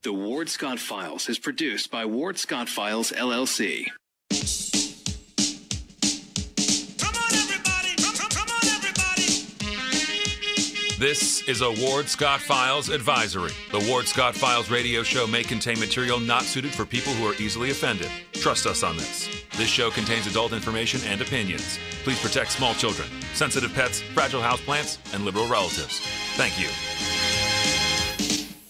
The Ward Scott Files is produced by Ward Scott Files, LLC. Come on, everybody! Come on, everybody! This is a Ward Scott Files advisory. The Ward Scott Files radio show may contain material not suited for people who are easily offended. Trust us on this. This show contains adult information and opinions. Please protect small children, sensitive pets, fragile houseplants, and liberal relatives. Thank you.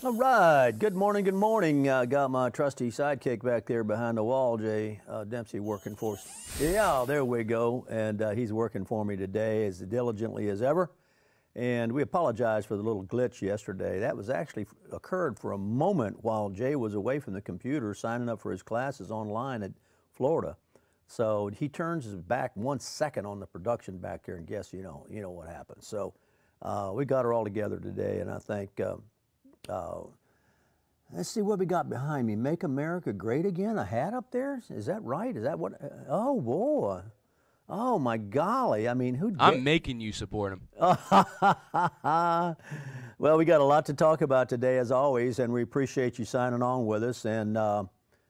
All right. Good morning. Good morning. Got my trusty sidekick back there behind the wall, Jay Dempsey, working for us. Yeah, there we go. And he's working for me today as diligently as ever. And we apologize for the little glitch yesterday. That was actually occurred for a moment while Jay was away from the computer signing up for his classes online at Florida. So he turns his back 1 second on the production back here, and guess you know what happened. So we got her all together today, and I think. Let's see what we got behind me. Make America Great Again? A hat up there? Is that right? Is that what? Oh, boy. Oh, my golly. I mean, who did? I'm making you support him. Well, we got a lot to talk about today, as always, and we appreciate you signing on with us and,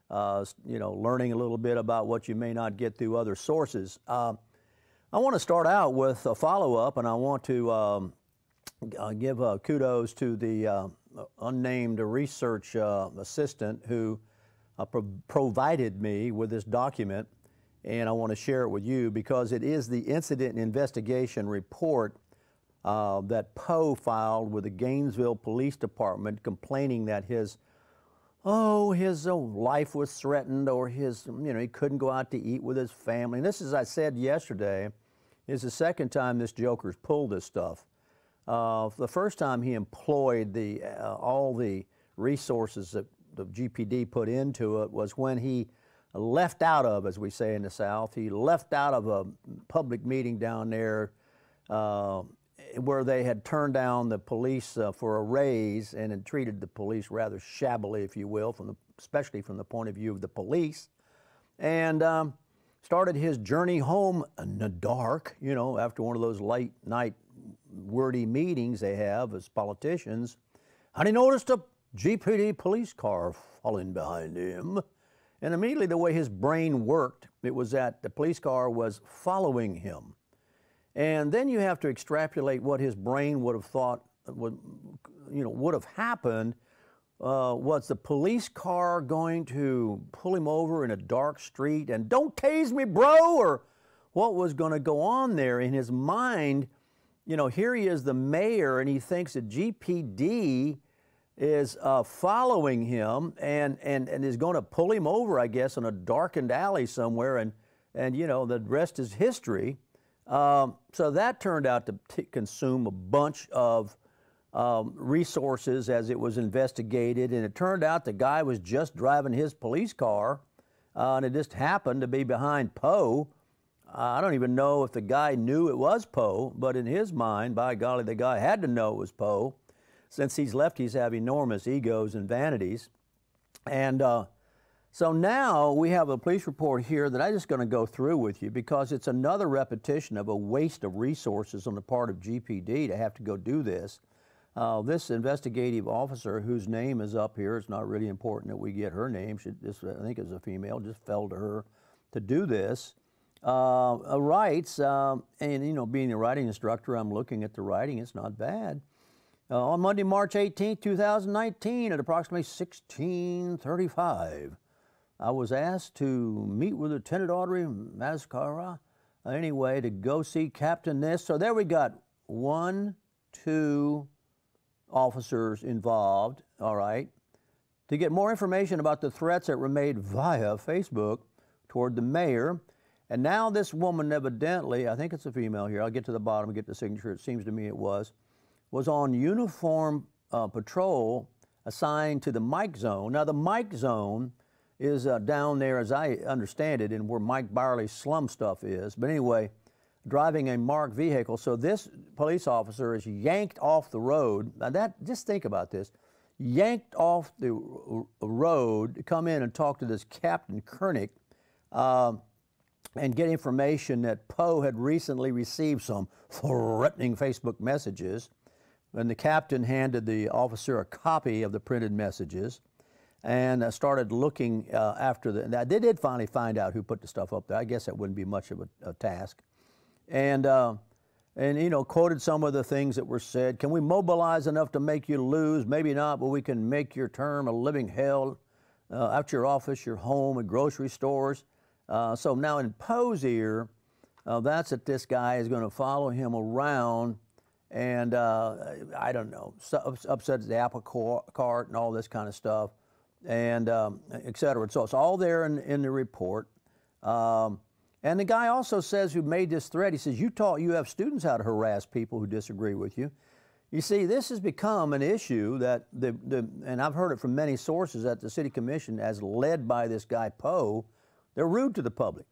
learning a little bit about what you may not get through other sources. I want to start out with a follow-up, and I want to give kudos to the unnamed research assistant who provided me with this document, and I want to share it with you because it is the incident investigation report that Poe filed with the Gainesville Police Department complaining that his life was threatened, or he couldn't go out to eat with his family. And this, as I said yesterday, is the second time this joker's pulled this stuff. The first time he employed all the resources that the GPD put into it was when he left out of, as we say in the South, he left out of a public meeting down there where they had turned down the police for a raise and had treated the police rather shabbily, if you will, especially from the point of view of the police, and started his journey home in the dark, after one of those late night wordy meetings they have as politicians, and he noticed a GPD police car following behind him. And immediately the way his brain worked, it was that the police car was following him. And then you have to extrapolate what his brain would have thought would have happened. Was the police car going to pull him over in a dark street and "don't tase me, bro," or what was going to go on there in his mind? Here he is, the mayor, and he thinks that GPD is following him and is going to pull him over, I guess, in a darkened alley somewhere, and the rest is history. So that turned out to consume a bunch of resources as it was investigated, and it turned out the guy was just driving his police car, and it just happened to be behind Poe. I don't even know if the guy knew it was Poe, but in his mind, by golly, the guy had to know it was Poe. Since these lefties have enormous egos and vanities. And so now we have a police report here that I'm just going to go through with you because it's another repetition of a waste of resources on the part of GPD to have to go do this. This investigative officer, whose name is up here, it's not really important that we get her name. I think it's a female, just fell to her to do this. Writes, and being a writing instructor, I'm looking at the writing, it's not bad. On Monday, March 18, 2019, at approximately 16:35, I was asked to meet with Lieutenant Audrey Mascara, to go see Captain this. So there we got 1, 2 officers involved, all right, to get more information about the threats that were made via Facebook toward the mayor. And now this woman evidently, I think it's a female here, I'll get to the bottom and get the signature, it seems to me it was on uniform patrol assigned to the Mike Zone. Now the Mike Zone is down there, as I understand it, and where Mike Byerly's slum stuff is. But anyway, driving a marked vehicle. So this police officer is yanked off the road. Now just think about this. Yanked off the road to come in and talk to this Captain Koenig, and get information that Poe had recently received some threatening Facebook messages. And the captain handed the officer a copy of the printed messages. and started looking after the. Now, they did finally find out who put the stuff up there. I guess that wouldn't be much of a task, and you know, quoted some of the things that were said. Can we mobilize enough to make you lose? Maybe not, but we can make your term a living hell out your office, your home, and grocery stores. So now in Poe's ear, that's that this guy is going to follow him around and, I don't know, upsets the apple cart and all this kind of stuff, and et cetera. So it's all there in the report. And the guy also says, who made this threat, he says, you taught UF students how to harass people who disagree with you. You see, this has become an issue that, and I've heard it from many sources, that the City Commission, as led by this guy Poe, they're rude to the public.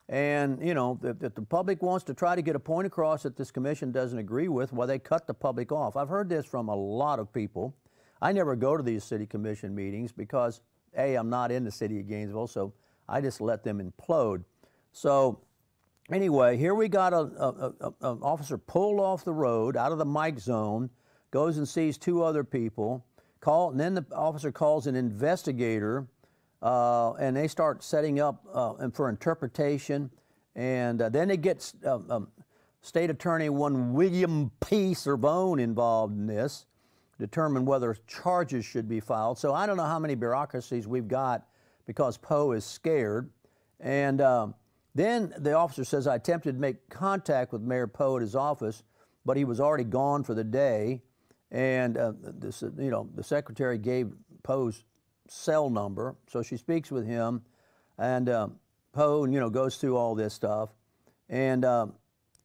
And, you know, if the public wants to try to get a point across that this commission doesn't agree with, well, they cut the public off. I've heard this from a lot of people. I never go to these City Commission meetings because, A, I'm not in the city of Gainesville, so I just let them implode. So anyway, here we got an officer pulled off the road out of the mic zone, goes and sees two other people, and then the officer calls an investigator, and they start setting up for interpretation, and then they get State Attorney one William P. Cervone involved in this, determine whether charges should be filed. So I don't know how many bureaucracies we've got because Poe is scared, and then the officer says, I attempted to make contact with Mayor Poe at his office, but he was already gone for the day. And you know, the secretary gave Poe's cell number, so she speaks with him, and Poe, you know, goes through all this stuff, and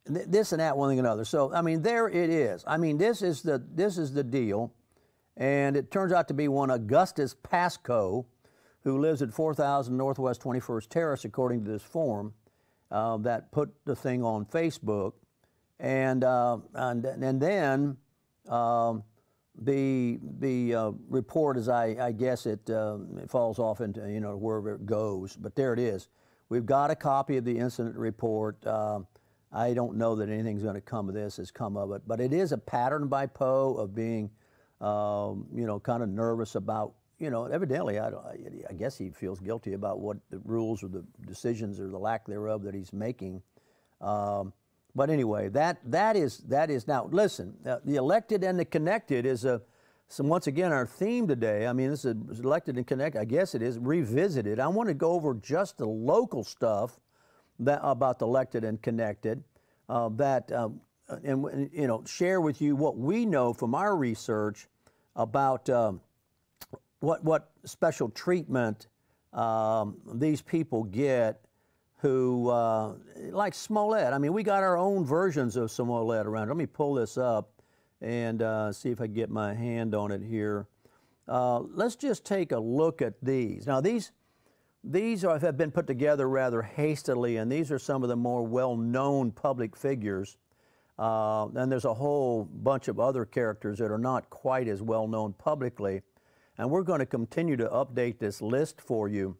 this and that, one thing and another. So I mean, there it is. I mean, this is the deal, and it turns out to be one Augustus Pasco, who lives at 4000 Northwest 21st Terrace, according to this form, that put the thing on Facebook, and then the report, as I guess it falls off into, you know, wherever it goes, but there it is. We've got a copy of the incident report. I don't know that anything's going to come of this, has come of it, but it is a pattern by Poe of being, you know, kind of nervous about. You know, evidently, I guess he feels guilty about what the rules or the decisions or the lack thereof that he's making. But anyway, that is now. Listen, the elected and the connected is once again our theme today. I mean, this is elected and connected. I guess it is revisited. I want to go over just the local stuff about the elected and connected, and you know, share with you what we know from our research about. What special treatment these people get who, like Smollett. I mean, we got our own versions of Smollett around. Let me pull this up and see if I can get my hand on it here. Let's just take a look at these. Now, these have been put together rather hastily, and these are some of the more well-known public figures. And there's a whole bunch of other characters that are not quite as well-known publicly. And we're going to continue to update this list for you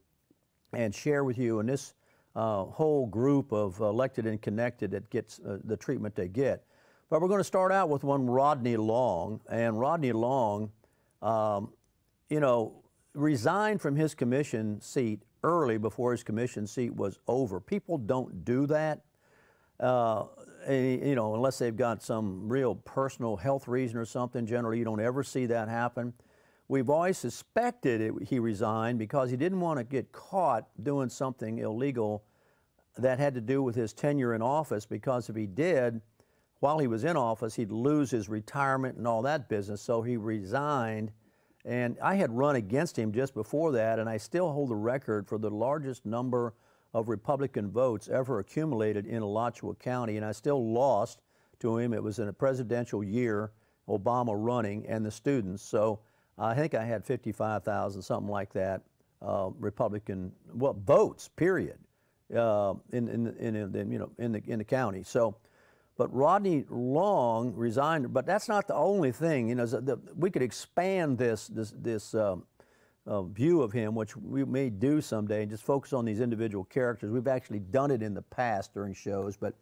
and share with you in this whole group of elected and connected that gets the treatment they get. But we're going to start out with one Rodney Long. And Rodney Long, you know, resigned from his commission seat early before his commission seat was over. People don't do that, you know, unless they've got some real personal health reason or something. Generally, you don't ever see that happen. We've always suspected he resigned because he didn't want to get caught doing something illegal that had to do with his tenure in office, because if he did, while he was in office, he'd lose his retirement and all that business, so he resigned. And I had run against him just before that, and I still hold the record for the largest number of Republican votes ever accumulated in Alachua County, and I still lost to him. It was in a presidential year, Obama running, and the students. So I think I had 55,000, something like that, Republican votes. Period, in the county. So, but Rodney Long resigned. But that's not the only thing. You know, we could expand this view of him, which we may do someday, and just focus on these individual characters. We've actually done it in the past during shows, but.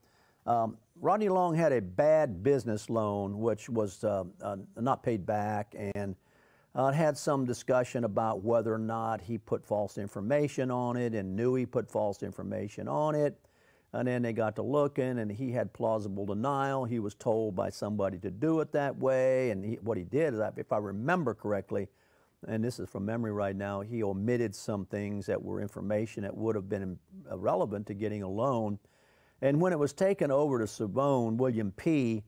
Rodney Long had a bad business loan, which was not paid back, and It had some discussion about whether or not he put false information on it and knew he put false information on it. And then they got to looking, and he had plausible denial. He was told by somebody to do it that way. And what he did is, if I remember correctly, and this is from memory right now, he omitted some things that were information that would have been relevant to getting a loan. And when it was taken over to Savone, William P.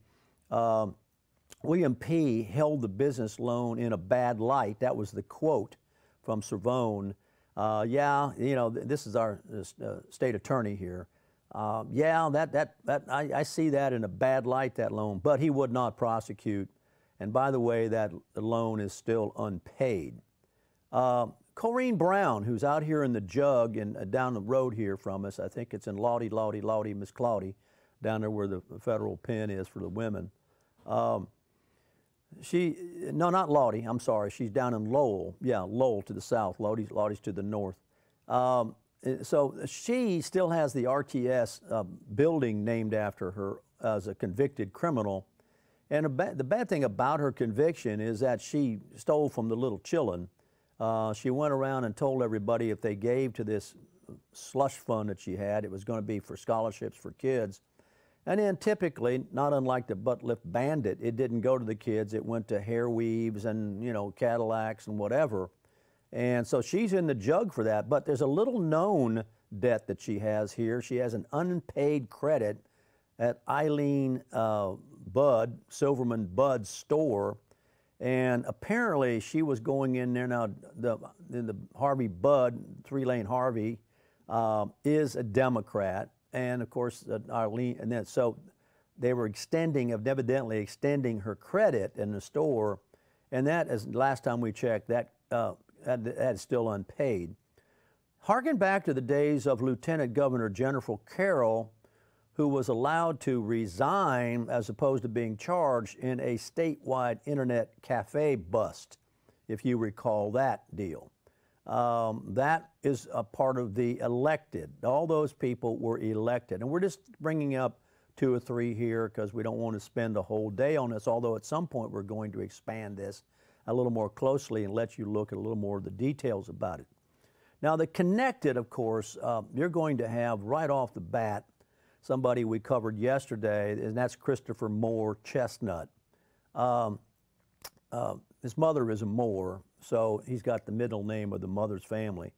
held the business loan in a bad light. That was the quote from Savone. Yeah, you know, this is our state attorney here. Yeah, I see that in a bad light, that loan, but he would not prosecute. And by the way, that loan is still unpaid. Corrine Brown, who's out here in the Jug and down the road here from us, I think it's in Lottie, Miss Claudie, down there where the federal pen is for the women. No, not Lottie, I'm sorry, she's down in Lowell. Yeah, Lowell to the south, Lottie's to the north. So she still has the RTS building named after her as a convicted criminal. And the bad thing about her conviction is that she stole from the little chillin'. She went around and told everybody if they gave to this slush fund that she had, it was going to be for scholarships for kids. And then typically, not unlike the butt lift bandit, it didn't go to the kids. It went to hair weaves and, you know, Cadillacs and whatever. And so she's in the jug for that. But there's a little known debt that she has here. She has an unpaid credit at Eileen Silverman Budd's store. And apparently she was going in there. Now, the Harvey Budd, 3-lane Harvey, is a Democrat. And of course, Eileen, and then so they were evidently extending her credit in the store. And that, as last time we checked, that is still unpaid. Harken back to the days of Lieutenant Governor Jennifer Carroll, who was allowed to resign as opposed to being charged in a statewide internet cafe bust, if you recall that deal. That is a part of the elected. All those people were elected. And we're just bringing up 2 or 3 here because we don't want to spend a whole day on this, although at some point we're going to expand this a little more closely and let you look at a little more of the details about it. Now, the connected, of course, you're going to have right off the bat somebody we covered yesterday, and that's Christopher Moore Chestnut. His mother is a Moore, so he's got the middle name of the mother's family,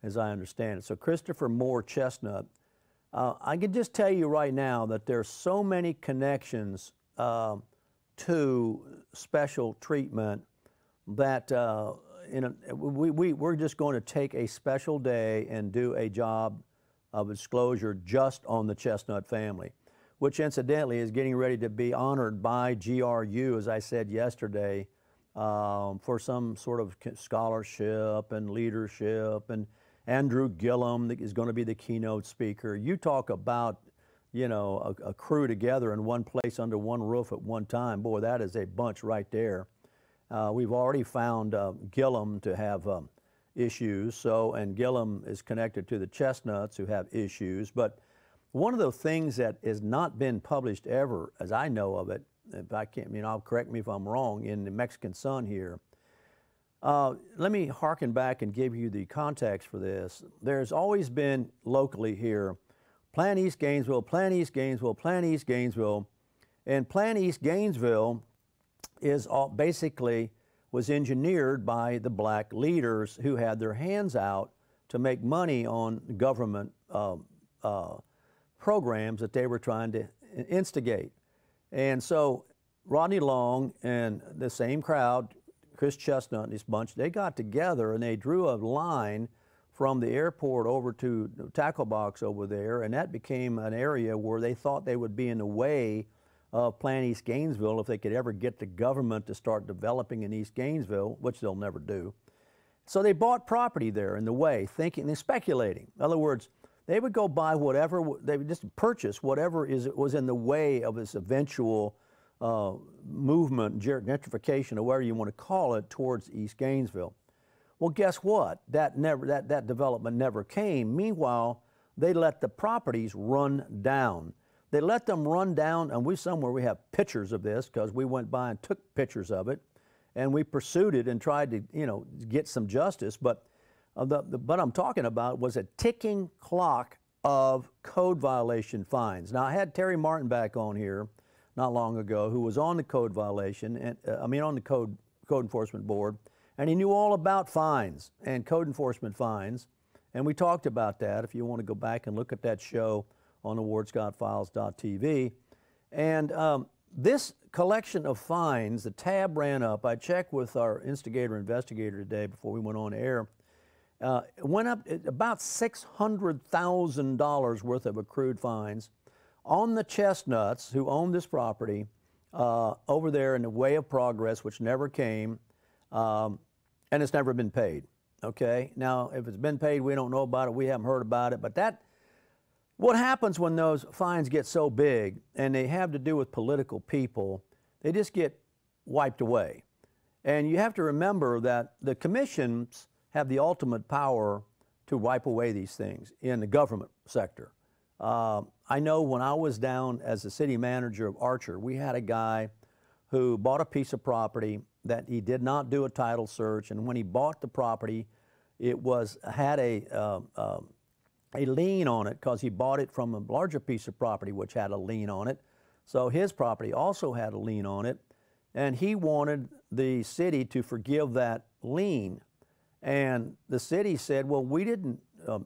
as I understand it. So Christopher Moore Chestnut, I can just tell you right now that there's so many connections to special treatment that we're just going to take a special day and do a job of disclosure just on the Chestnut family, which incidentally is getting ready to be honored by GRU, as I said yesterday, for some sort of scholarship and leadership. And Andrew Gillum is going to be the keynote speaker. You talk about, you know, a crew together in one place under one roof at one time. Boy, that is a bunch right there. We've already found Gillum to have issues, and Gillum is connected to the Chestnuts who have issues. But one of the things that has not been published ever, as I know of it, if I can't, you know, correct me if I'm wrong, in the Mexican Sun here. Let me harken back and give you the context for this. There's always been locally here, Plan East Gainesville, Plan East Gainesville, Plan East Gainesville, and Plan East Gainesville is basically was engineered by the black leaders who had their hands out to make money on government programs that they were trying to instigate. And so Rodney Long and the same crowd, Chris Chestnut and this bunch, they got together and they drew a line from the airport over to the tackle box over there, and that became an area where they thought they would be in the way of Plan East Gainesville if they could ever get the government to start developing in East Gainesville, which they'll never do. So they bought property there in the way, thinking and speculating. In other words, they would go buy whatever, they would just purchase whatever was in the way of this eventual movement, gentrification, or whatever you want to call it, towards East Gainesville. Well, guess what? That development never came. Meanwhile, they let the properties run down. They let them run down, and we have pictures of this because we went by and took pictures of it. and we pursued it and tried to, get some justice. But what I'm talking about was a ticking clock of code violation fines. Now, I had Terry Martin back on here not long ago, who was on the code violation, and on the code enforcement board, and he knew all about fines and code enforcement fines, and we talked about that. If you want to go back and look at that show on the WardScottFiles.tv, and this collection of fines, the tab ran up. I checked with our instigator investigator today before we went on air. It went up about $600,000 worth of accrued fines on the Chestnuts, who own this property over there in the Way of Progress, which never came, and it's never been paid. Okay, now if it's been paid, we don't know about it. We haven't heard about it. But what happens when those fines get so big and they have to do with political people, they just get wiped away. And you have to remember that the commissions have the ultimate power to wipe away these things in the government sector. I know when I was down as the city manager of Archer, we had a guy who bought a piece of property that he did not do a title search, and when he bought the property, it had a lien on it because he bought it from a larger piece of property which had a lien on it. So his property also had a lien on it, and he wanted the city to forgive that lien. And the city said, well, we didn't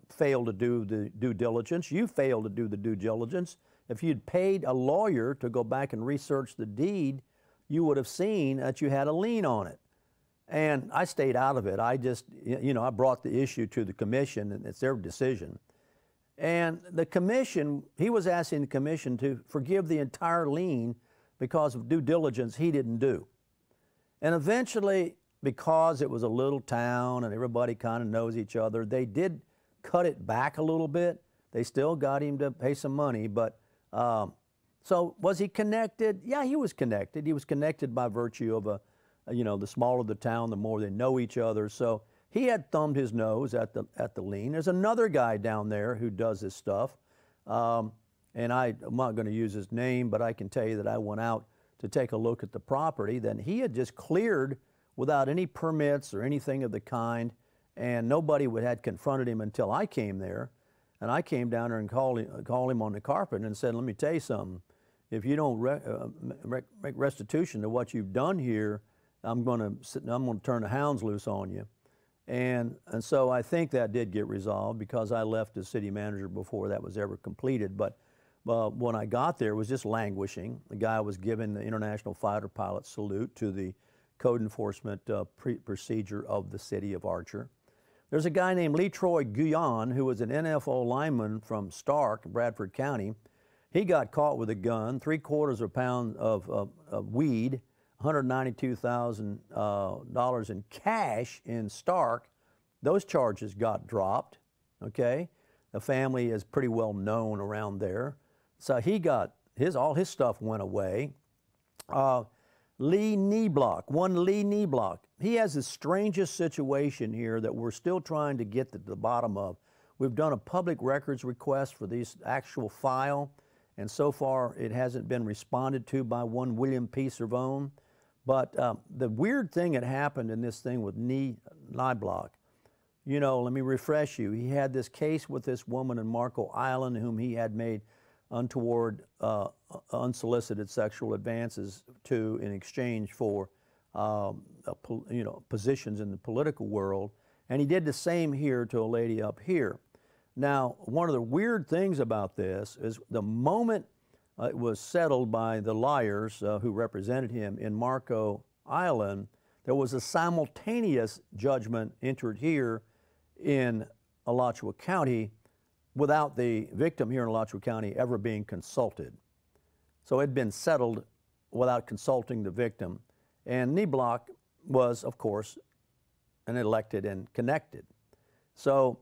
fail to do the due diligence. You failed to do the due diligence. If you'd paid a lawyer to go back and research the deed, you would have seen that you had a lien on it. And I stayed out of it. I just, I brought the issue to the commission, and it's their decision. And the commission, he was asking the commission to forgive the entire lien because of due diligence he didn't do. And eventually, because it was a little town and everybody kind of knows each other, they did cut it back a little bit. They still got him to pay some money, but so was he connected? Yeah, he was connected. He was connected by virtue of the smaller the town, the more they know each other. So he had thumbed his nose at the lien. There's another guy down there who does this stuff, and I'm not going to use his name, but I can tell you that I went out to take a look at the property. Then he had just cleared without any permits or anything of the kind, and nobody had confronted him until I came there. And I came down there and called him on the carpet and said, let me tell you something. If you don't make restitution to what you've done here, I'm going to turn the hounds loose on you. And so I think that did get resolved because I left as city manager before that was ever completed. But when I got there, it was just languishing. The guy was giving the International Fighter Pilot salute to the code enforcement procedure of the city of Archer. There's a guy named Lee Troy Guyon, who was an NFL lineman from Stark, Bradford County. He got caught with a gun, 3/4 of a pound of weed, $192,000 in cash in Stark. Those charges got dropped, okay? The family is pretty well known around there. So all his stuff went away. Lee Kneeblock. He has the strangest situation here that we're still trying to get to the bottom of. We've done a public records request for this actual file, and so far it hasn't been responded to by one William P. Cervone. But the weird thing that happened in this thing with Kneeblock, let me refresh you. He had this case with this woman in Marco Island whom he had made untoward, unsolicited sexual advances to in exchange for, positions in the political world. And he did the same here to a lady up here. Now, one of the weird things about this is the moment it was settled by the lawyers who represented him in Marco Island, there was a simultaneous judgment entered here in Alachua County without the victim here in Alachua County ever being consulted. So it had been settled without consulting the victim. And Kneeblock was, of course, an elected and connected. So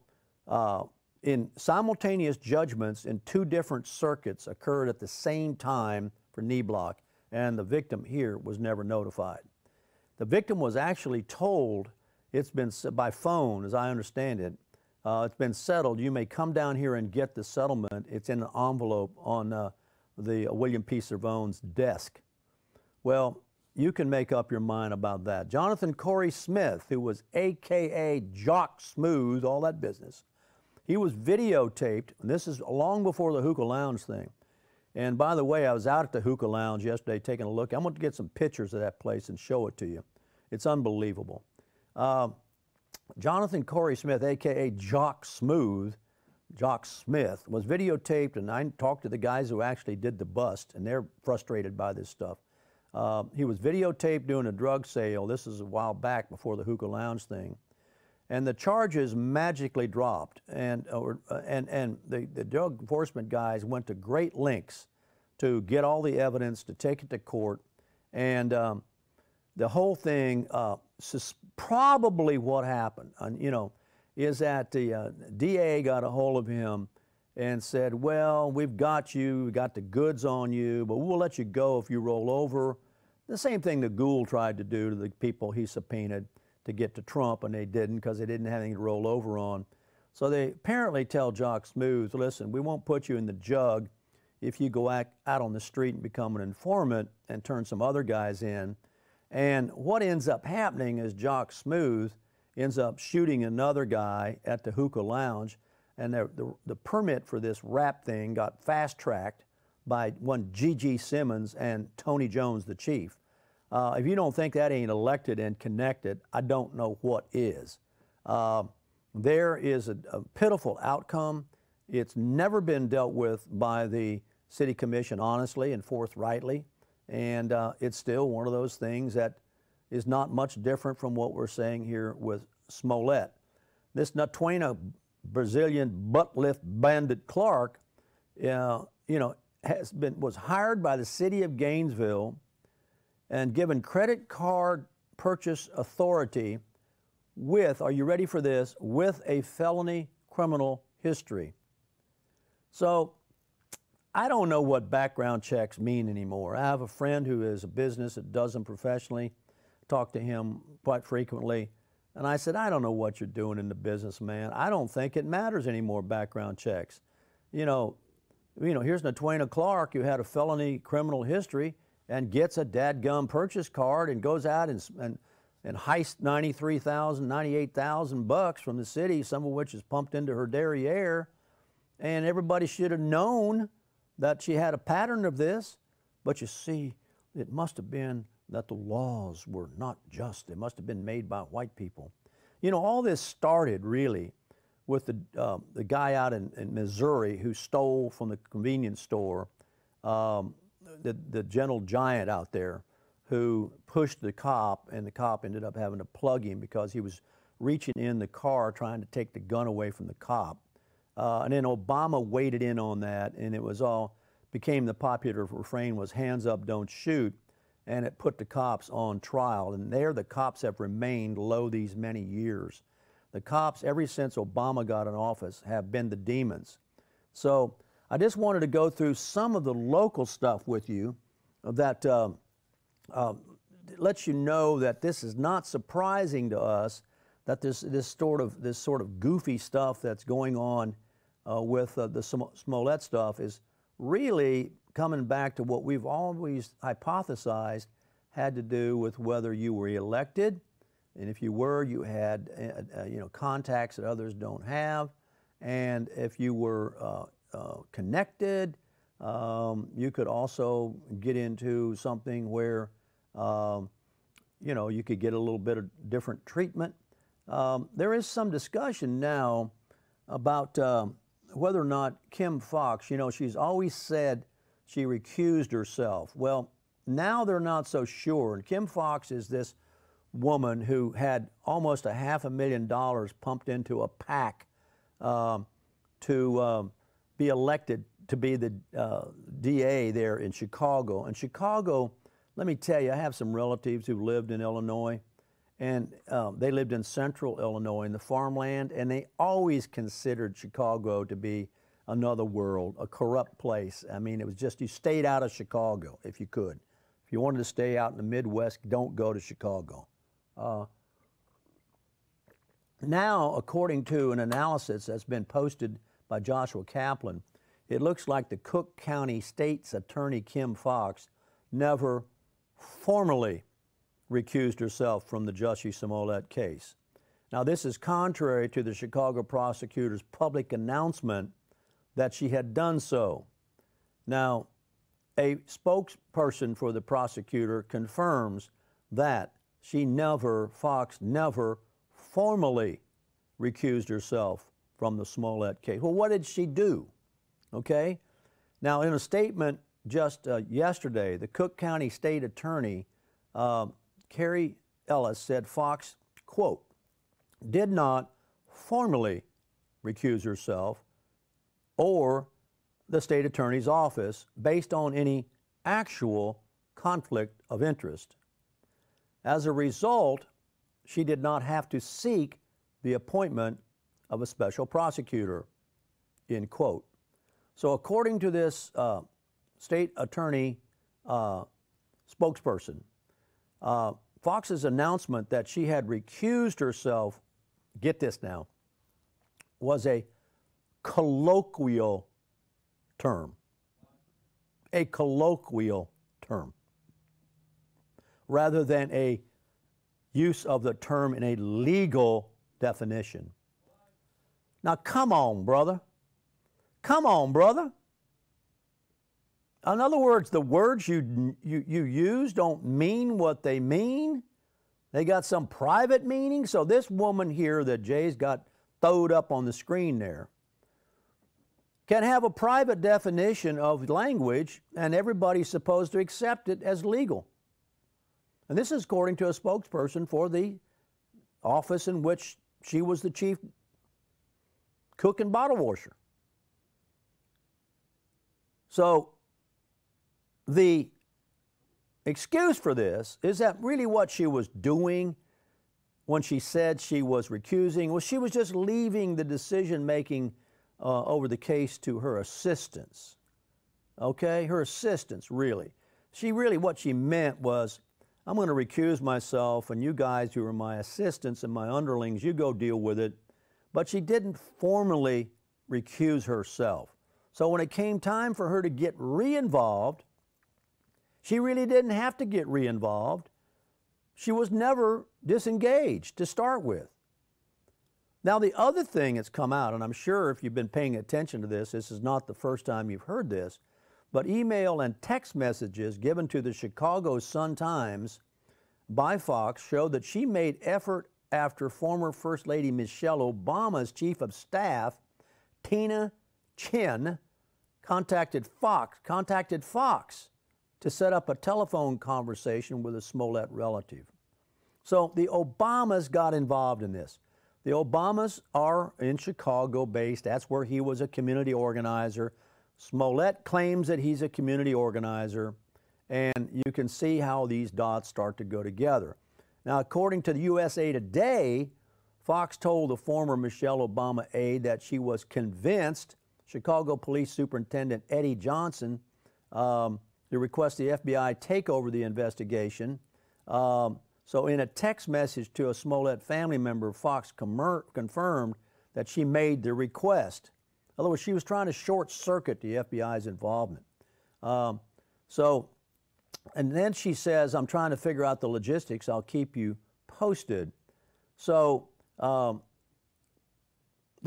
in simultaneous judgments in two different circuits occurred at the same time for Kneeblock, and the victim here was never notified. The victim was actually told, it's been by phone, as I understand it, it's been settled. You may come down here and get the settlement. It's in an envelope on the William P. Cervone's desk. Well, you can make up your mind about that. Jonathan Corey Smith, who was AKA Jock Smooth, all that business, he was videotaped, and this is long before the hookah lounge thing. And by the way, I was out at the hookah lounge yesterday taking a look. I'm going to get some pictures of that place and show it to you. It's unbelievable. Jonathan Corey Smith, AKA Jock Smooth, Jock Smith, was videotaped, and I talked to the guys who actually did the bust, and they're frustrated by this stuff. He was videotaped doing a drug sale. This is a while back before the hookah lounge thing. And the charges magically dropped, and the drug enforcement guys went to great lengths to get all the evidence, to take it to court, and the whole thing, probably what happened, is that the DA got a hold of him and said, well, we've got you, we got the goods on you, but we'll let you go if you roll over. The same thing that Gould tried to do to the people he subpoenaed to get to Trump, and they didn't because they didn't have anything to roll over on. So they apparently tell Jock Smooth, listen, we won't put you in the jug if you go out on the street and become an informant and turn some other guys in. And what ends up happening is Jock Smooth ends up shooting another guy at the hookah lounge, and the permit for this rap thing got fast-tracked by one G.G. Simmons and Tony Jones, the chief. If you don't think that ain't elected and connected, I don't know what is. There is a pitiful outcome. It's never been dealt with by the city commission honestly and forthrightly, and it's still one of those things that is not much different from what we're saying here with Smollett. This Natwaina Brazilian butt lift bandit Clark, was hired by the city of Gainesville and given credit card purchase authority with, are you ready for this, with a felony criminal history. So I don't know what background checks mean anymore. I have a friend who has a business that does them professionally, talk to him quite frequently, and I said, I don't know what you're doing in the business, man. I don't think it matters anymore, background checks. Here's Natwaina Clark, who had a felony criminal history and gets a dadgum purchase card and goes out and heists $93,000, $98,000 from the city, some of which is pumped into her derriere. And everybody should have known that she had a pattern of this. But you see, it must have been that the laws were not just. They must have been made by white people. All this started really with the guy out in Missouri who stole from the convenience store, the gentle giant out there who pushed the cop, and the cop ended up having to plug him because he was reaching in the car trying to take the gun away from the cop. And then Obama waded in on that, and it was became the popular refrain was hands up, don't shoot, and it put the cops on trial. And there the cops have remained low these many years. The cops, ever since Obama got in office, have been the demons. So I just wanted to go through some of the local stuff with you that lets you know that this is not surprising to us, that this sort of goofy stuff that's going on with the Smollett stuff is really coming back to what we've always hypothesized had to do with whether you were elected, and if you were, you had contacts that others don't have, and if you were connected, you could also get into something where you could get a little bit of different treatment. There is some discussion now about whether or not Kim Foxx, she's always said she recused herself. Well, now they're not so sure. And Kim Foxx is this woman who had almost $500,000 pumped into a PAC to be elected to be the DA there in Chicago. And Chicago, let me tell you, I have some relatives who lived in Illinois, and they lived in central Illinois in the farmland, and they always considered Chicago to be another world, a corrupt place. I mean, it was just, you stayed out of Chicago if you could. If you wanted to stay out in the Midwest, don't go to Chicago. Now, according to an analysis that's been posted by Joshua Kaplan, it looks like the Cook County State's Attorney Kim Foxx never formally recused herself from the Jussie Smollett case. Now, this is contrary to the Chicago prosecutor's public announcement that she had done so. Now, a spokesperson for the prosecutor confirms that Fox never formally recused herself from the Smollett case. Well, what did she do? Okay? Now, in a statement just yesterday, the Cook County State Attorney, Carrie Ellis, said Fox, quote, did not formally recuse herself or the state attorney's office based on any actual conflict of interest. As a result, she did not have to seek the appointment of a special prosecutor, end quote. So according to this state attorney spokesperson, Fox's announcement that she had recused herself, get this now, was a colloquial term. A colloquial term, rather than a use of the term in a legal definition. Now, come on, brother. Come on, brother. In other words, the words you use don't mean what they mean. They got some private meaning. So this woman here that Jay's got throwed up on the screen there can have a private definition of language, and everybody's supposed to accept it as legal. And this is according to a spokesperson for the office in which she was the chief cook and bottle washer. So the excuse for this is that really what she was doing when she said she was recusing was she was just leaving the decision-making over the case to her assistants. Okay, her assistants, really. What she meant was, I'm going to recuse myself, and you guys who are my assistants and my underlings, you go deal with it. But she didn't formally recuse herself. So when it came time for her to get re-involved, she really didn't have to get re-involved. She was never disengaged to start with. Now, the other thing that's come out, and I'm sure if you've been paying attention to this, this is not the first time you've heard this, but email and text messages given to the Chicago Sun-Times by Fox show that she made effort after former First Lady Michelle Obama's chief of staff, Tina Chin, contacted Fox to set up a telephone conversation with a Smollett relative. So the Obamas got involved in this. The Obamas are in Chicago based. That's where he was a community organizer. Smollett claims that he's a community organizer, and you can see how these dots start to go together. Now, according to the USA Today, Fox told the former Michelle Obama aide that she was convinced Chicago Police Superintendent Eddie Johnson to request the FBI take over the investigation. So in a text message to a Smollett family member, Fox confirmed that she made the request. In other words, she was trying to short-circuit the FBI's involvement. And then she says, I'm trying to figure out the logistics. I'll keep you posted. So the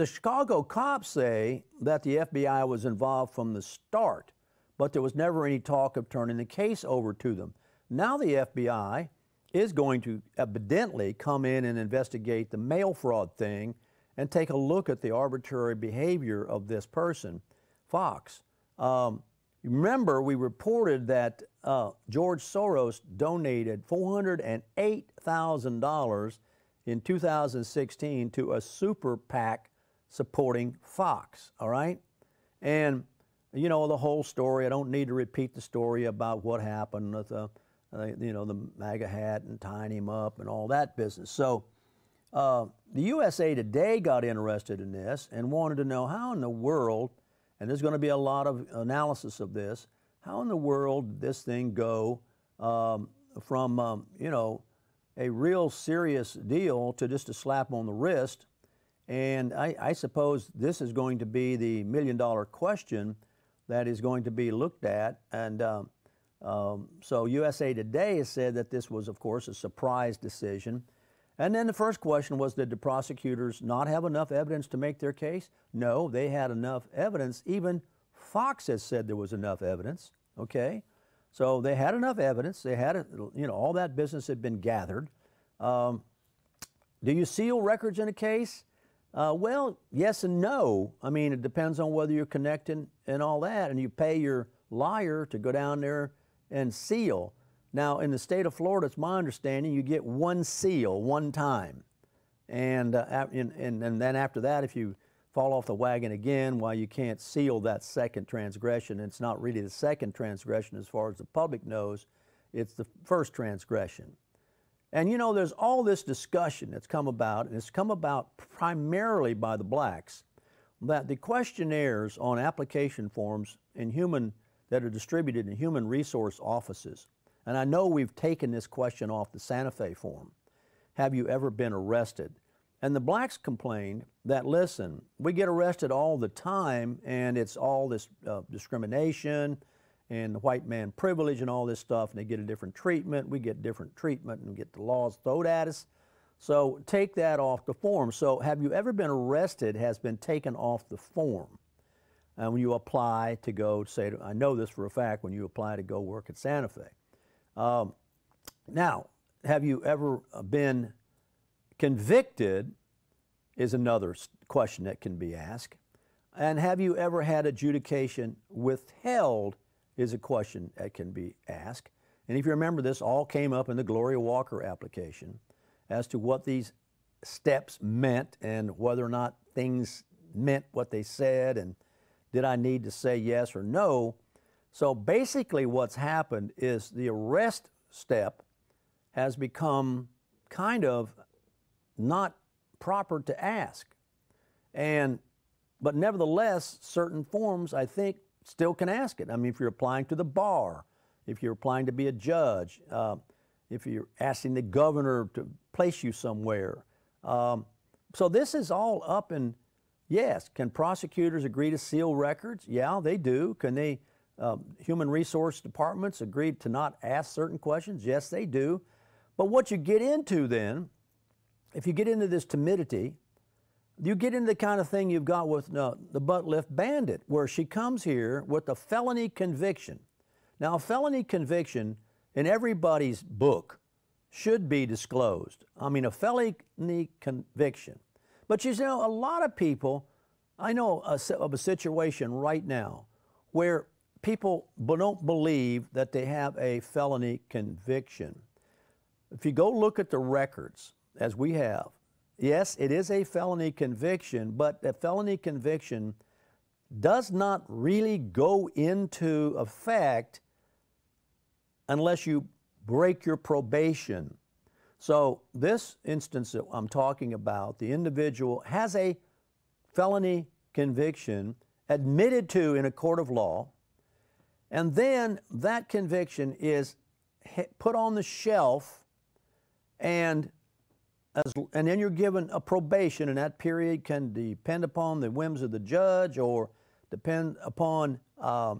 Chicago cops say that the FBI was involved from the start, but there was never any talk of turning the case over to them. Now the FBI is going to evidently come in and investigate the mail fraud thing and take a look at the arbitrary behavior of this person, Fox. Remember, we reported that George Soros donated $408,000 in 2016 to a super PAC supporting Fox, all right? And, you know, the whole story, I don't need to repeat the story about what happened with the MAGA hat and tying him up and all that business. So the USA Today got interested in this and wanted to know how in the world, and there's going to be a lot of analysis of this, how in the world did this thing go from, a real serious deal to just a slap on the wrist. And I suppose this is going to be the million-dollar question that is going to be looked at. And So USA Today has said that this was, of course, a surprise decision. And then the first question was, did the prosecutors not have enough evidence to make their case? No, they had enough evidence. Even Fox has said there was enough evidence, okay? So they had enough evidence. They had, all that business had been gathered. Do you seal records in a case? Well, yes and no. I mean, it depends on whether you're connecting and all that, and you pay your lawyer to go down there and seal. Now, in the state of Florida, it's my understanding you get one seal one time. And then after that, if you fall off the wagon again, well, you can't seal that second transgression. It's not really the second transgression as far as the public knows. It's the first transgression. And there's all this discussion that's come about, and it's come about primarily by the blacks, that the questionnaires on application forms that are distributed in human resource offices, and I know we've taken this question off the Santa Fe form, have you ever been arrested? And the blacks complained that, listen, we get arrested all the time, and it's all this discrimination and the white man privilege and all this stuff, and they get a different treatment, we get different treatment and get the laws thrown at us. So take that off the form. So have you ever been arrested has been taken off the form. And when you apply to go, say, I know this for a fact, when you apply to go work at Santa Fe. Now, have you ever been convicted is another question that can be asked. And have you ever had adjudication withheld is a question that can be asked. And if you remember, this all came up in the Gloria Walker application as to what these steps meant and whether or not things meant what they said, and did I need to say yes or no. So basically what's happened is the arrest step has become kind of not proper to ask. But nevertheless, certain forms, I think, still can ask it. I mean, if you're applying to the bar, if you're applying to be a judge, if you're asking the governor to place you somewhere. So this is all up in, yes, can prosecutors agree to seal records? Yeah, they do. Can they, human resource departments agree to not ask certain questions? Yes, they do. But what you get into then, if you get into this timidity, you get into the kind of thing you've got with the butt lift bandit, where she comes here with a felony conviction. Now, a felony conviction in everybody's book should be disclosed. I mean, a felony conviction. But a lot of people, I know of a situation right now where people don't believe that they have a felony conviction. If you go look at the records, as we have, yes, it is a felony conviction, but a felony conviction does not really go into effect unless you break your probation. So this instance that I'm talking about, the individual has a felony conviction admitted to in a court of law, and then that conviction is put on the shelf, and then you're given a probation, and that period can depend upon the whims of the judge or depend upon a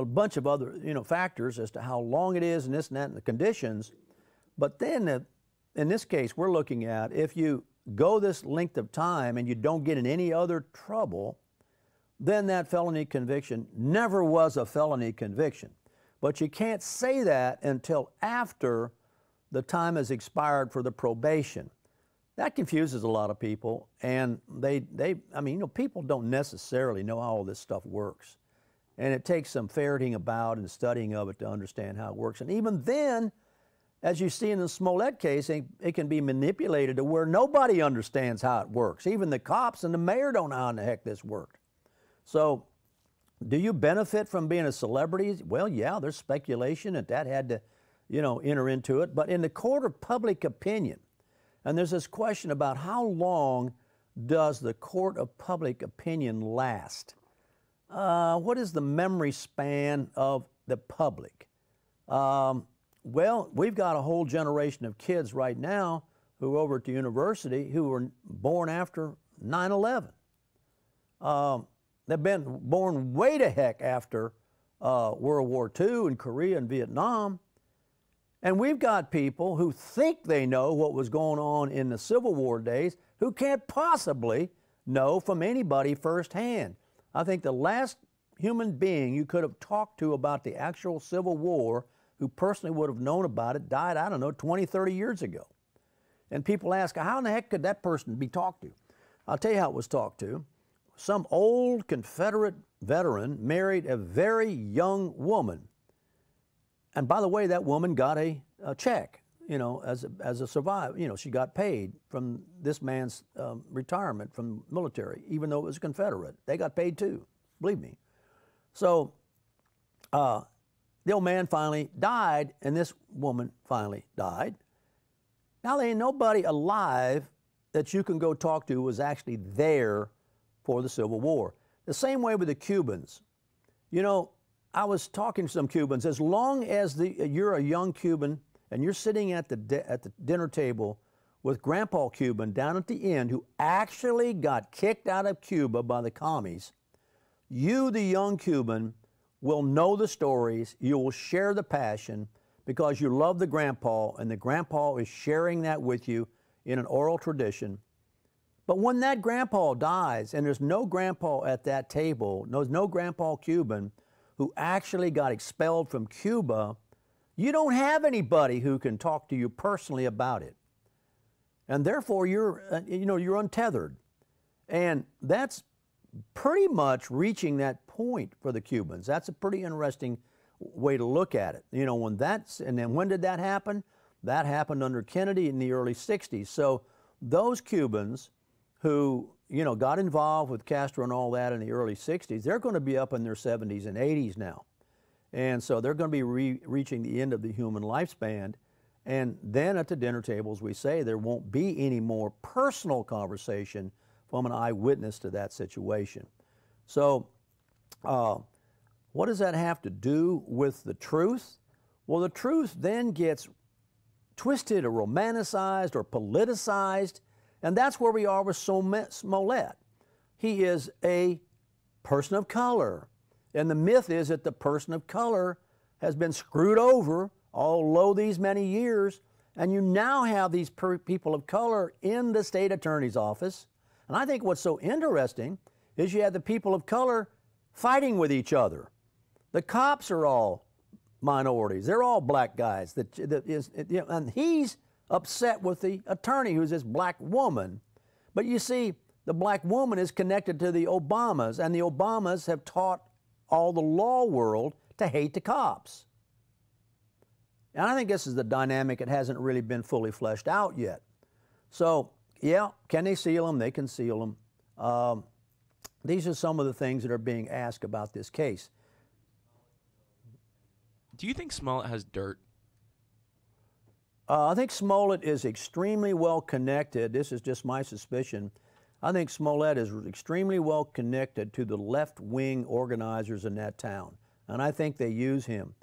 bunch of other factors as to how long it is and this and that and the conditions. But then in this case we're looking at, if you go this length of time and you don't get in any other trouble, then that felony conviction never was a felony conviction. But you can't say that until after the time has expired for the probation. That confuses a lot of people, and people don't necessarily know how all this stuff works. And it takes some ferreting about and studying of it to understand how it works. And even then, as you see in the Smollett case, it can be manipulated to where nobody understands how it works. Even the cops and the mayor don't know how in the heck this worked. So, do you benefit from being a celebrity? Well, yeah, there's speculation that had to enter into it. But in the court of public opinion, and there's this question about how long does the court of public opinion last? What is the memory span of the public? Well, we've got a whole generation of kids right now who are over at the university who were born after 9/11. They've been born way the heck after World War II and Korea and Vietnam. And we've got people who think they know what was going on in the Civil War days who can't possibly know from anybody firsthand. I think the last human being you could have talked to about the actual Civil War who personally would have known about it died, I don't know, 20, 30 years ago. And people ask, how in the heck could that person be talked to? I'll tell you how it was talked to. Some old Confederate veteran married a very young woman. And by the way, that woman got a check, you know, as a survivor. You know, she got paid from this man's retirement from military, even though it was Confederate. They got paid too, believe me. So the old man finally died, and this woman finally died. Now there ain't nobody alive that you can go talk to who was actually there for the Civil War. The same way with the Cubans. You know, I was talking to some Cubans. As long as you're a young Cuban and you're sitting at the dinner table with Grandpa Cuban down at the end, who actually got kicked out of Cuba by the commies, you, the young Cuban, will know the stories. You will share the passion because you love the grandpa, and the grandpa is sharing that with you in an oral tradition. But when that grandpa dies and there's no grandpa at that table, there's no Grandpa Cuban who actually got expelled from Cuba, you don't have anybody who can talk to you personally about it. And therefore you're untethered. And that's pretty much reaching that point for the Cubans. That's a pretty interesting way to look at it. You know, and then when did that happen? That happened under Kennedy in the early 60s. So those Cubans who, you know, got involved with Castro and all that in the early 60s, they're going to be up in their 70s and 80s now. And so they're going to be reaching the end of the human lifespan. And then at the dinner tables, we say there won't be any more personal conversation from an eyewitness to that situation. So what does that have to do with the truth? Well, the truth then gets twisted or romanticized or politicized, and that's where we are with Smollett. He is a person of color, and the myth is that the person of color has been screwed over all these many years, and you now have these people of color in the state attorney's office. And I think what's so interesting is you have the people of color fighting with each other. The cops are all minorities. They're all black guys. And he's upset with the attorney, who's this black woman. But you see, the black woman is connected to the Obamas, and the Obamas have taught all the law world to hate the cops. And I think this is the dynamic that hasn't really been fully fleshed out yet. So, yeah, can they seal them? They can seal them. These are some of the things that are being asked about this case. Do you think Smollett has dirt? I think Smollett is extremely well connected. This is just my suspicion. I think Smollett is extremely well connected to the left-wing organizers in that town, and I think they use him.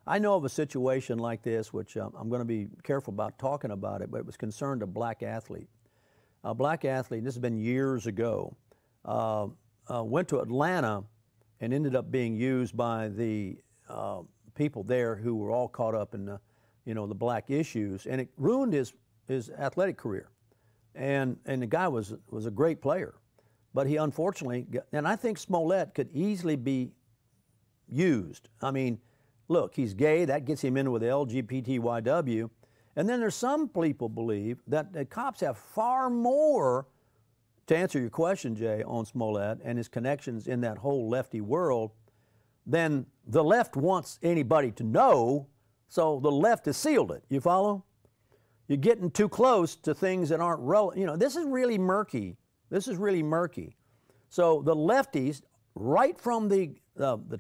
I know of a situation like this, which I'm going to be careful about talking about it, but it was concerned a black athlete. A black athlete, this has been years ago, went to Atlanta and ended up being used by the people there who were all caught up in the, the black issues, and it ruined his athletic career. And the guy was a great player, but he unfortunately and I think Smollett could easily be used. I mean, look, he's gay, that gets him in with the LGBTYW, and then there's some people believe that the cops have far more, to answer your question, Jay, on Smollett and his connections in that whole lefty world, than the left wants anybody to know. So the left has sealed it. You follow? You're getting too close to things that aren't relevant. This is really murky. This is really murky. So the lefties, right from the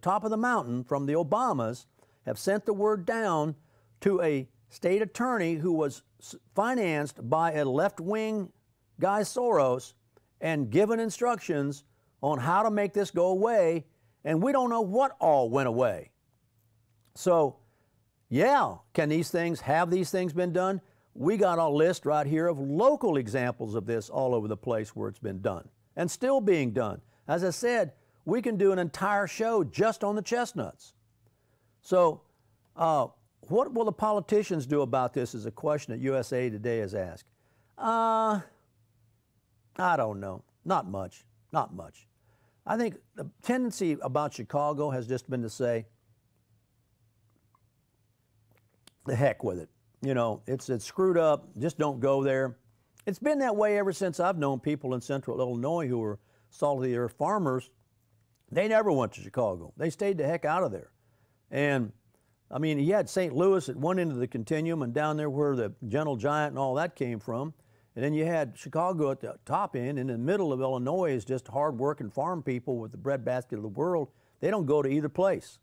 top of the mountain, from the Obamas, have sent the word down to a state attorney who was financed by a left-wing guy, Soros, and given instructions on how to make this go away, and we don't know what all went away. So, yeah, have these things been done? We got a list right here of local examples of this all over the place where it's been done and still being done. As I said, we can do an entire show just on the chestnuts. So what will the politicians do about this is a question that USA Today has asked. I don't know. Not much. Not much. I think the tendency about Chicago has just been to say, the heck with it. You know, it's screwed up. Just don't go there. It's been that way ever since I've known people in central Illinois who were salt-of-the-earth farmers. They never went to Chicago. They stayed the heck out of there. And, I mean, you had St. Louis at one end of the continuum and down there where the Gentle Giant and all that came from. And then you had Chicago at the top end, and in the middle of Illinois is just hard-working farm people with the breadbasket of the world. They don't go to either place.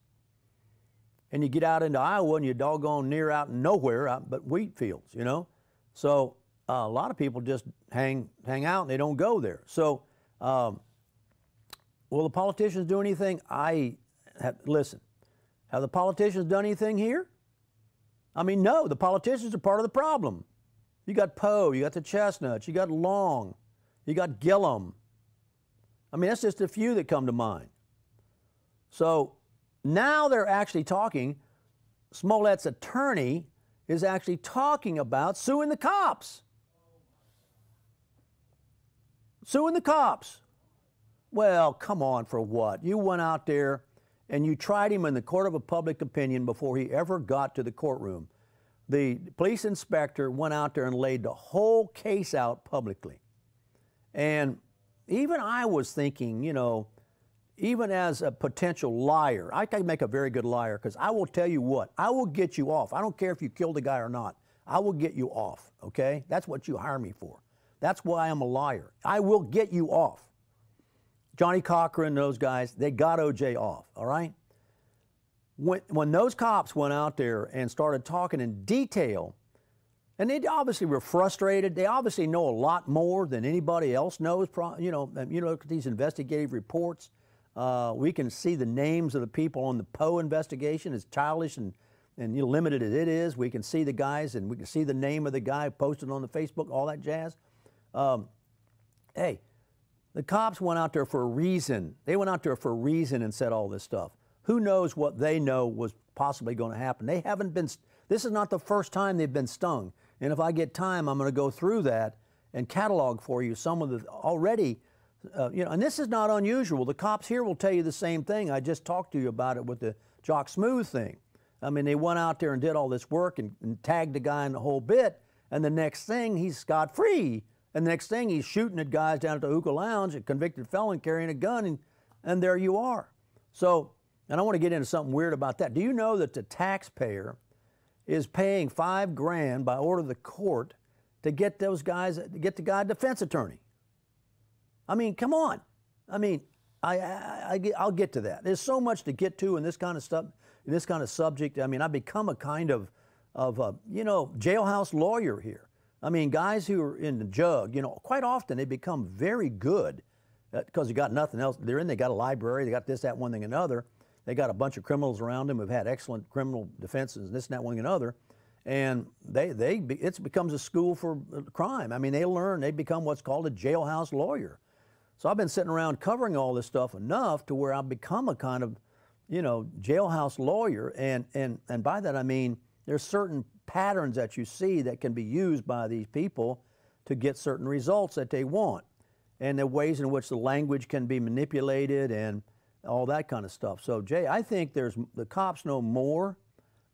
And you get out into Iowa and you're doggone near out nowhere but wheat fields, you know. So a lot of people just hang out and they don't go there. So will the politicians do anything? Listen, have the politicians done anything here? I mean, no, the politicians are part of the problem. You got Poe, you got the Chestnuts, you got Long, you got Gillum. I mean, that's just a few that come to mind. So now they're actually talking, Smollett's attorney is actually talking about suing the cops. Suing the cops. Well, come on, for what? You went out there and you tried him in the court of a public opinion before he ever got to the courtroom. The police inspector went out there and laid the whole case out publicly. And even I was thinking, you know, even as a potential liar, I can make a very good liar because I will tell you what, I will get you off. I don't care if you killed a guy or not. I will get you off, okay? That's what you hire me for. That's why I'm a liar. I will get you off. Johnny Cochran, those guys, they got OJ off, all right? When those cops went out there and started talking in detail, and they obviously were frustrated. They obviously know a lot more than anybody else knows. You know, look at these investigative reports. We can see the names of the people on the Poe investigation, as childish and limited as it is. We can see the guys, and we can see the name of the guy posted on the Facebook, all that jazz. Hey, the cops went out there for a reason. They went out there for a reason and said all this stuff. Who knows what they know was possibly going to happen? They haven't been, this is not the first time they've been stung. And if I get time, I'm going to go through that and catalog for you some of the already, you know, and this is not unusual. The cops here will tell you the same thing. I just talked to you about it with the Jock Smooth thing. I mean, they went out there and did all this work and tagged the guy in the whole bit, and the next thing, he's scot-free. And the next thing, he's shooting at guys down at the Hookah Lounge, a convicted felon carrying a gun, and there you are. So, and I want to get into something weird about that. Do you know that the taxpayer is paying $5 grand by order of the court to get those guys, to get the guy a defense attorney? I mean, come on. I mean, I'll get to that. There's so much to get to in this kind of stuff, in this kind of subject. I mean, I've become a kind of you know, jailhouse lawyer here. I mean, guys who are in the jug, you know, quite often they become very good because they got nothing else. They're in, they got a library, they got this, that, one thing, another. They got a bunch of criminals around them who've had excellent criminal defenses, this, and that, one thing, another. And it becomes a school for crime. I mean, they learn, they become what's called a jailhouse lawyer. So I've been sitting around covering all this stuff enough to where I've become a kind of, you know, jailhouse lawyer. And by that I mean there's certain patterns that you see that can be used by these people to get certain results that they want. And the ways in which the language can be manipulated and all that kind of stuff. So Jay, I think the cops know more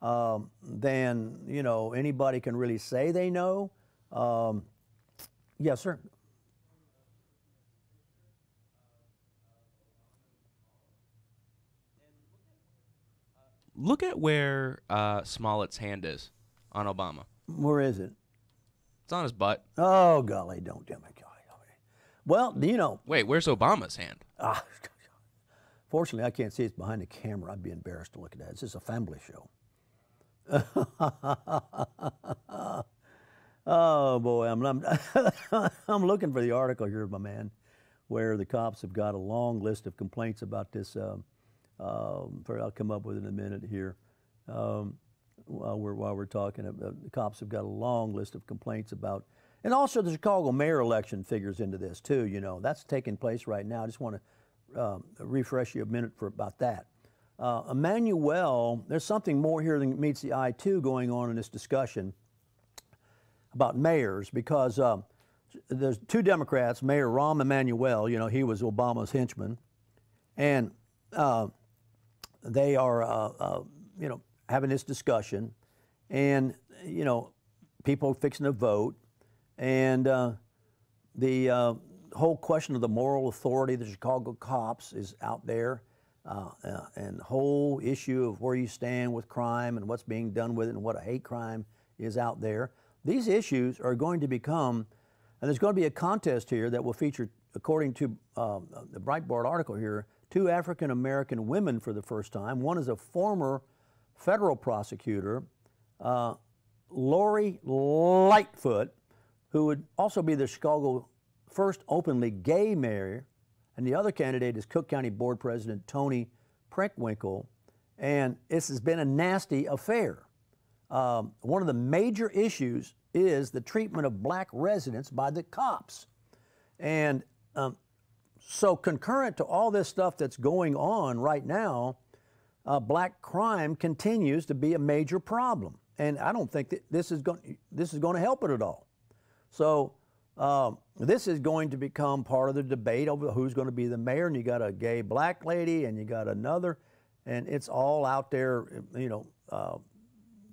than, you know, anybody can really say they know. Yes, sir. Look at where Smollett's hand is on Obama. Where is it? It's on his butt. Oh, golly, don't tell me. Well, you know. Wait, where's Obama's hand? Fortunately, I can't see it's behind the camera. I'd be embarrassed to look at that. It's just a family show. Oh, boy, I'm looking for the article here, my man, where the cops have got a long list of complaints about this. I'll come up with it in a minute here. While we're talking, the cops have got a long list of complaints about, and also the Chicago mayor election figures into this too. You know, that's taking place right now. I just want to refresh you a minute about that. Emmanuel, there's something more here than meets the eye, too, going on in this discussion about mayors, because there's two Democrats, Mayor Rahm Emanuel, you know, he was Obama's henchman, and they are, you know, having this discussion, and, you know, people fixing to vote, and the whole question of the moral authority of the Chicago cops is out there, and the whole issue of where you stand with crime and what's being done with it and what a hate crime is out there. These issues are going to become, and there's going to be a contest here that will feature, according to the Breitbart article here, 2 African-American women for the first time. One is a former federal prosecutor, Lori Lightfoot, who would also be the Chicago first openly gay mayor, and the other candidate is Cook County Board President Tony Preckwinkle, and this has been a nasty affair. One of the major issues is the treatment of black residents by the cops. And so concurrent to all this stuff that's going on right now, black crime continues to be a major problem. And I don't think that this is going to help it at all. So this is going to become part of the debate over who's going to be the mayor, and you got a gay black lady and you got another, and it's all out there, you know,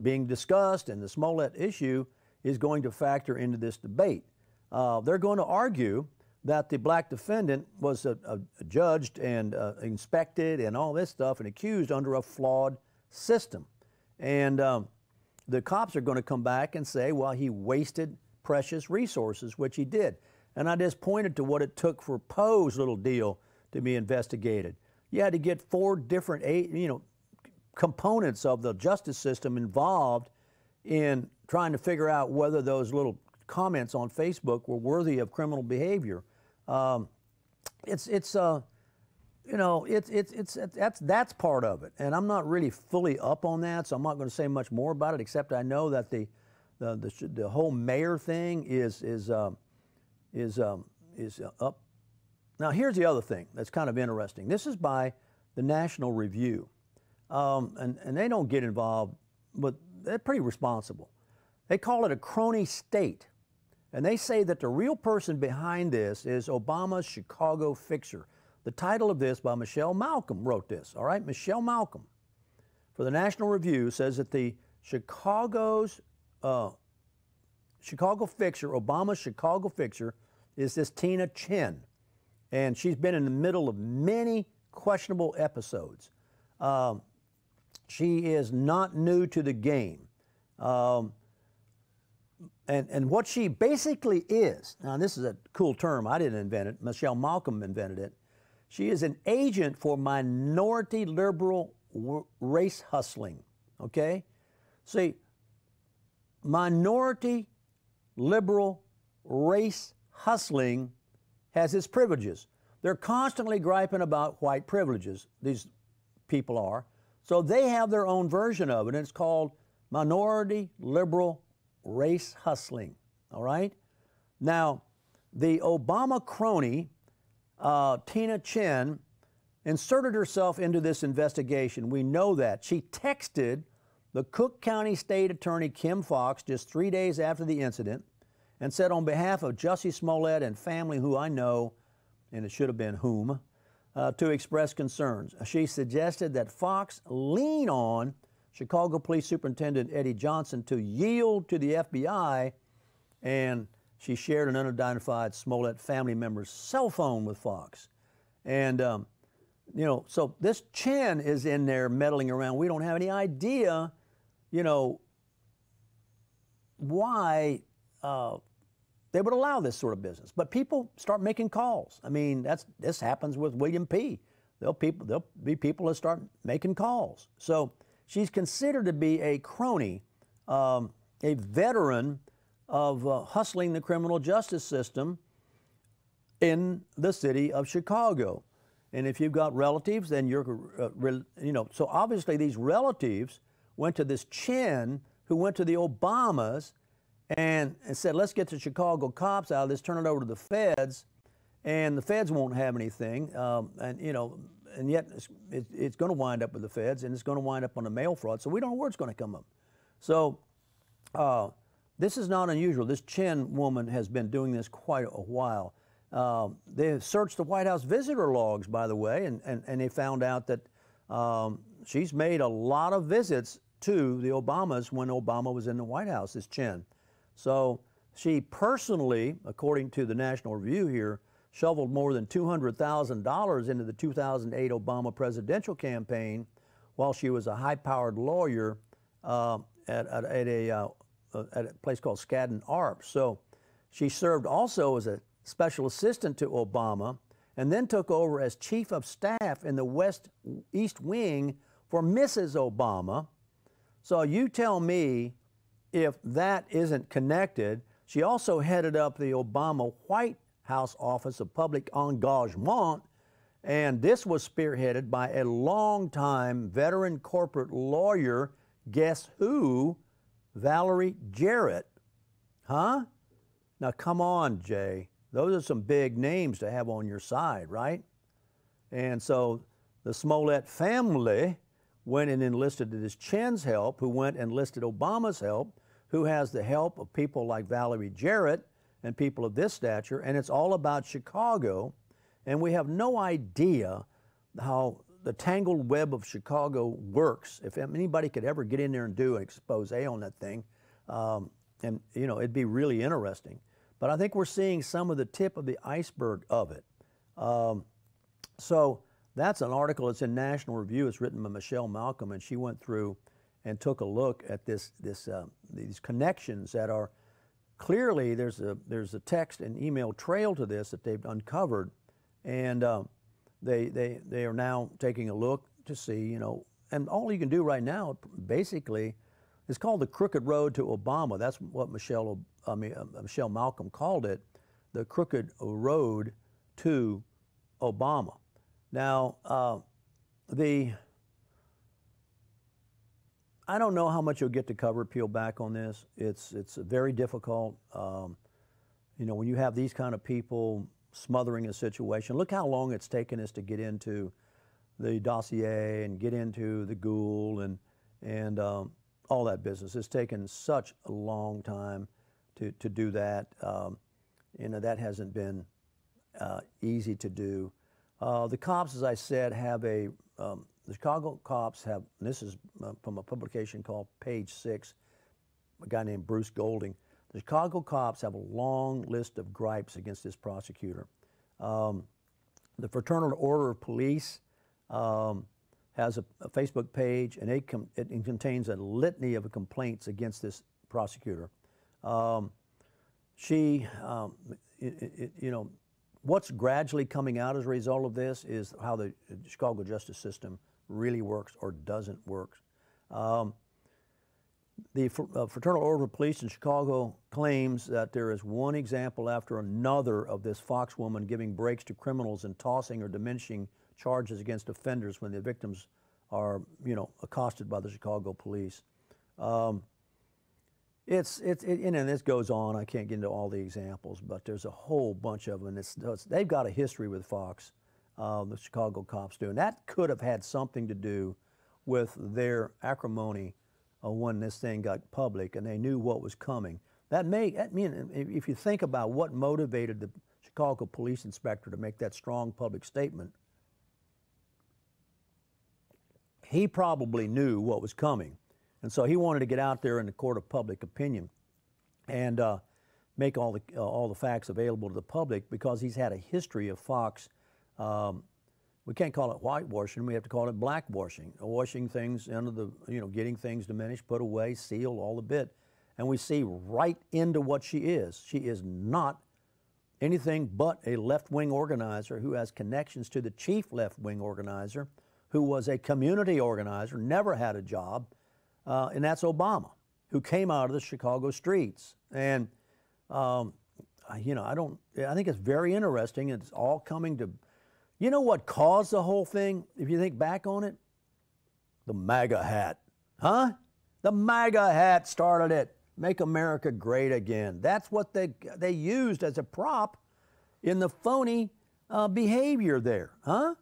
being discussed, and the Smollett issue is going to factor into this debate. They're going to argue that the black defendant was judged and inspected and all this stuff and accused under a flawed system. And the cops are going to come back and say, well, he wasted precious resources, which he did. And I just pointed to what it took for Poe's little deal to be investigated. You had to get 4 different, you know, components of the justice system involved in trying to figure out whether those little comments on Facebook were worthy of criminal behavior. That's part of it, and I'm not really fully up on that, so I'm not going to say much more about it, except I know that the whole mayor thing is up. Now here's the other thing that's kind of interesting. This is by the National Review, and they don't get involved, but they're pretty responsible. They call it a crony state. And they say that the real person behind this is Obama's Chicago fixer. The title of this by Michelle Malcolm wrote this, all right? Michelle Malcolm for the National Review says that the Chicago fixer, Obama's Chicago fixer, is this Tina Chin. And she's been in the middle of many questionable episodes. She is not new to the game. And what she basically is, now this is a cool term, I didn't invent it, Michelle Malcolm invented it. She is an agent for minority liberal race hustling, okay? See, minority liberal race hustling has its privileges. They're constantly griping about white privileges, these people are. So they have their own version of it, and it's called minority liberal race hustling, all right? Now, the Obama crony, Tina Chin, inserted herself into this investigation. We know that. She texted the Cook County State Attorney Kim Foxx just 3 days after the incident and said, on behalf of Jussie Smollett and family who I know, and it should have been whom, to express concerns. She suggested that Foxx lean on Chicago Police Superintendent Eddie Johnson to yield to the FBI, and she shared an unidentified Smollett family member's cell phone with Foxx. And, you know, so this Chin is in there meddling around. We don't have any idea, you know, why they would allow this sort of business. But people start making calls. I mean, this happens with William P. There'll be people that start making calls. So she's considered to be a crony, a veteran of hustling the criminal justice system in the city of Chicago. And if you've got relatives, then you're, you know, so obviously these relatives went to this Chin who went to the Obamas and said, let's get the Chicago cops out of this, turn it over to the feds, and the feds won't have anything. And, you know, and yet it's going to wind up with the feds, and it's going to wind up on the mail fraud. So we don't know where it's going to come up. So this is not unusual. This Chen woman has been doing this quite a while. They have searched the White House visitor logs, by the way, and they found out that she's made a lot of visits to the Obamas when Obama was in the White House, this Chen. So she personally, according to the National Review here, shoveled more than $200,000 into the 2008 Obama presidential campaign while she was a high-powered lawyer at a place called Skadden Arps. So she served also as a special assistant to Obama and then took over as chief of staff in the East Wing for Mrs. Obama. So you tell me if that isn't connected. She also headed up the Obama White House Office of Public Engagement, and this was spearheaded by a longtime veteran corporate lawyer, guess who? Valerie Jarrett. Huh? Now come on, Jay. Those are some big names to have on your side, right? And so the Smollett family went and enlisted this Chen's help, who went and enlisted Obama's help, who has the help of people like Valerie Jarrett and people of this stature, and it's all about Chicago, and we have no idea how the tangled web of Chicago works. If anybody could ever get in there and do an expose on that thing, and you know, it'd be really interesting. But I think we're seeing some of the tip of the iceberg of it. So that's an article that's in National Review. It's written by Michelle Malcolm, and she went through and took a look at these connections that are clearly there's a text and email trail to this that they've uncovered, and they are now taking a look to see, you know, and all you can do right now basically is called the crooked road to Obama. That's what Michelle Malcolm called it, the crooked road to Obama. Now, I don't know how much you'll get to cover, peel back on this. It's very difficult. You know, when you have these kind of people smothering a situation, look how long it's taken us to get into the dossier and get into the ghoul and all that business. It's taken such a long time to do that. You know, that hasn't been easy to do. The cops, as I said, have the Chicago cops have, and this is from a publication called Page 6, a guy named Bruce Golding. The Chicago cops have a long list of gripes against this prosecutor. The Fraternal Order of Police has a Facebook page, and it contains a litany of complaints against this prosecutor. You know, what's gradually coming out as a result of this is how the Chicago justice system really works or doesn't work. The Fraternal Order of Police in Chicago claims that there is one example after another of this Fox woman giving breaks to criminals and tossing or diminishing charges against offenders when the victims are, you know, accosted by the Chicago police. And this goes on. I can't get into all the examples, but there's a whole bunch of them. They've got a history with Fox, the Chicago cops do, and that could have had something to do with their acrimony when this thing got public and they knew what was coming. If you think about what motivated the Chicago police inspector to make that strong public statement, he probably knew what was coming. And so he wanted to get out there in the court of public opinion and make all the facts available to the public, because he's had a history of Fox. We can't call it whitewashing, we have to call it blackwashing, washing things under the, you know, getting things diminished, put away, sealed, all the bit. And we see right into what she is. She is not anything but a left-wing organizer who has connections to the chief left-wing organizer, who was a community organizer, never had a job, and that's Obama, who came out of the Chicago streets. And you know, I think it's very interesting. It's all coming to, you know what caused the whole thing, if you think back on it? The MAGA hat, huh? The MAGA hat started it. Make America great again. That's what they used as a prop in the phony behavior there, huh?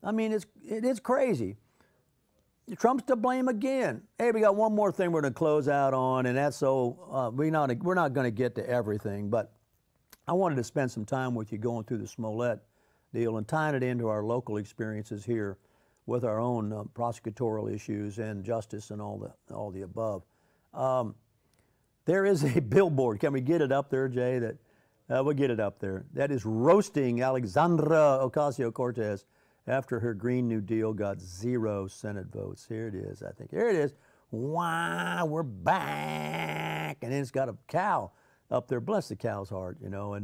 I mean, it is crazy. Trump's to blame again. Hey, we got one more thing we're going to close out on, and that's we're not going to get to everything, but I wanted to spend some time with you going through the Smollett deal and tying it into our local experiences here with our own prosecutorial issues and justice and all the above. There is a billboard. Can we get it up there, Jay? We'll get it up there. That is roasting Alexandra Ocasio-Cortez after her Green New Deal got 0 Senate votes. Here it is, I think. Here it is. Wow, we're back. And then it's got a cow up there. Bless the cow's heart, you know.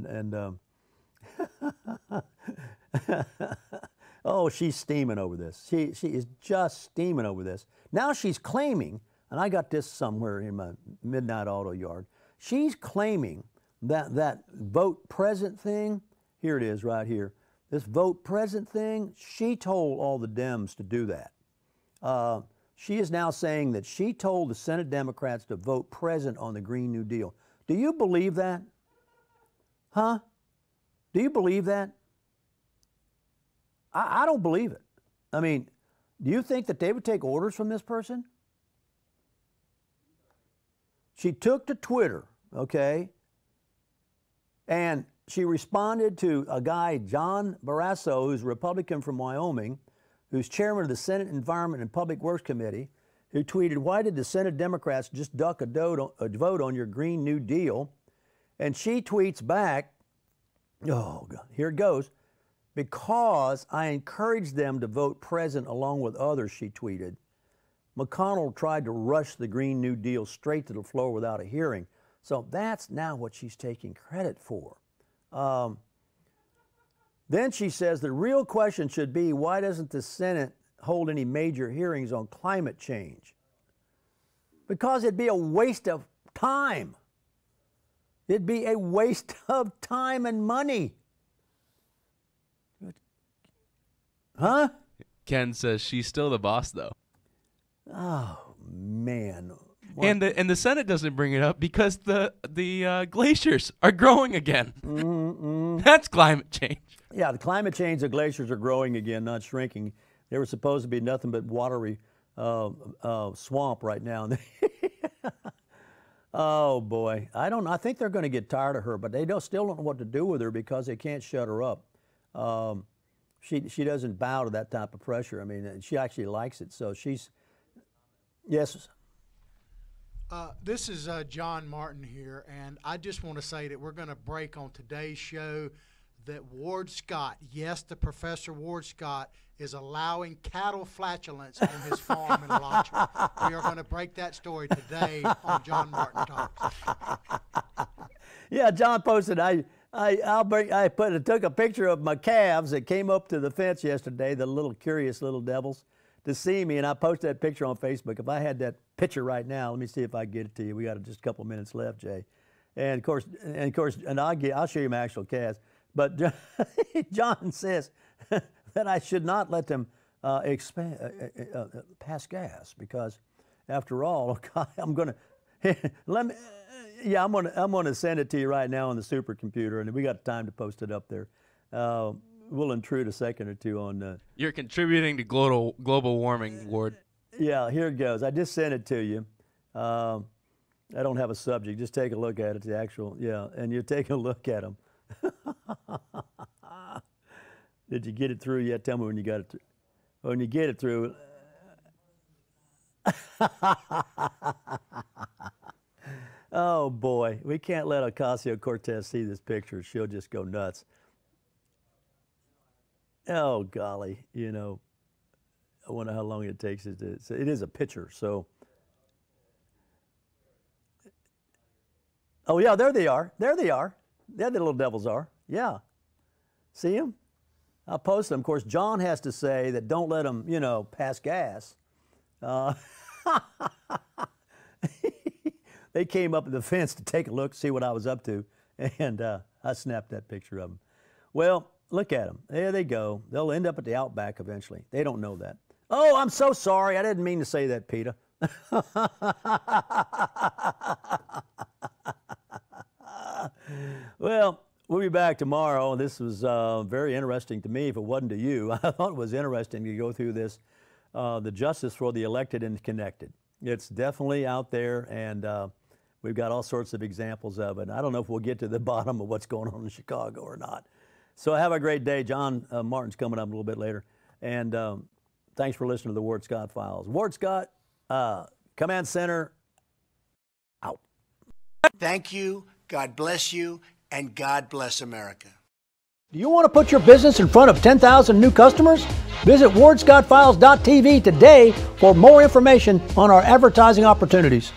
Oh, she's steaming over this. She is just steaming over this. Now she's claiming, and I got this somewhere in my Midnight Auto Yard, she's claiming that vote present thing, here it is right here, this vote present thing, she told all the Dems to do that. She is now saying that she told the Senate Democrats to vote present on the Green New Deal. Do you believe that? Huh? Do you believe that? I don't believe it. I mean, do you think that they would take orders from this person? She took to Twitter, okay, and she responded to a guy, John Barrasso, who's a Republican from Wyoming, who's chairman of the Senate Environment and Public Works Committee, who tweeted, "Why did the Senate Democrats just duck a vote on your Green New Deal?" And she tweets back, oh, God, here it goes, "Because I encouraged them to vote present along with others," she tweeted. "McConnell tried to rush the Green New Deal straight to the floor without a hearing." So that's now what she's taking credit for. Then she says the real question should be, why doesn't the Senate hold any major hearings on climate change? Because it'd be a waste of time. It'd be a waste of time and money. Huh? Ken says she's still the boss, though. Oh, man. And the Senate doesn't bring it up because the glaciers are growing again. That's climate change. Yeah, the climate change, the glaciers are growing again, not shrinking. They were supposed to be nothing but watery swamp right now. Oh, boy. I don't know. I think they're going to get tired of her, but they still don't know what to do with her because they can't shut her up. She doesn't bow to that type of pressure. I mean, she actually likes it. So she's, yes. This is John Martin here, and I just want to say that we're going to break on today's show that Ward Scott, yes, the Professor Ward Scott, is allowing cattle flatulence on his farm in Alachua. We are going to break that story today on John Martin Talks. Yeah, John posted, I took a picture of my calves that came up to the fence yesterday, the little curious little devils, to see me, and I posted that picture on Facebook. If I had that picture right now, let me see if I can get it to you. We got just a couple minutes left, Jay. And of course, I'll show you my actual calves. But John says that I should not let them pass gas because, after all, I'm gonna I'm gonna send it to you right now on the supercomputer, and we got time to post it up there. We'll intrude a second or two on. You're contributing to global warming, Ward. Yeah, here it goes. I just sent it to you. I don't have a subject. Just take a look at it. The actual, yeah, and you take a look at them. Did you get it through yet? Tell me when you got it. When you get it through. Oh boy, we can't let Ocasio-Cortez see this picture. She'll just go nuts. Oh golly, you know, I wonder how long it takes it to. It is a picture, so. Oh yeah, there they are. There they are. There the little devils are. Yeah. See them? I'll post them. Of course, John has to say that don't let them, you know, pass gas. They came up to the fence to take a look, see what I was up to, and I snapped that picture of them. Well, look at them. There they go. They'll end up at the Outback eventually. They don't know that. Oh, I'm so sorry. I didn't mean to say that, Peter. Well, We'll be back tomorrow. This was very interesting to me if it wasn't to you. I thought it was interesting to go through this, the justice for the elected and connected. It's definitely out there, and we've got all sorts of examples of it. I don't know if we'll get to the bottom of what's going on in Chicago or not. So have a great day. John Martin's coming up a little bit later. And thanks for listening to the Ward Scott Files. Ward Scott, Command Center, out. Thank you, God bless you, and God bless America. Do you want to put your business in front of 10,000 new customers? Visit wardscottfiles.tv today for more information on our advertising opportunities.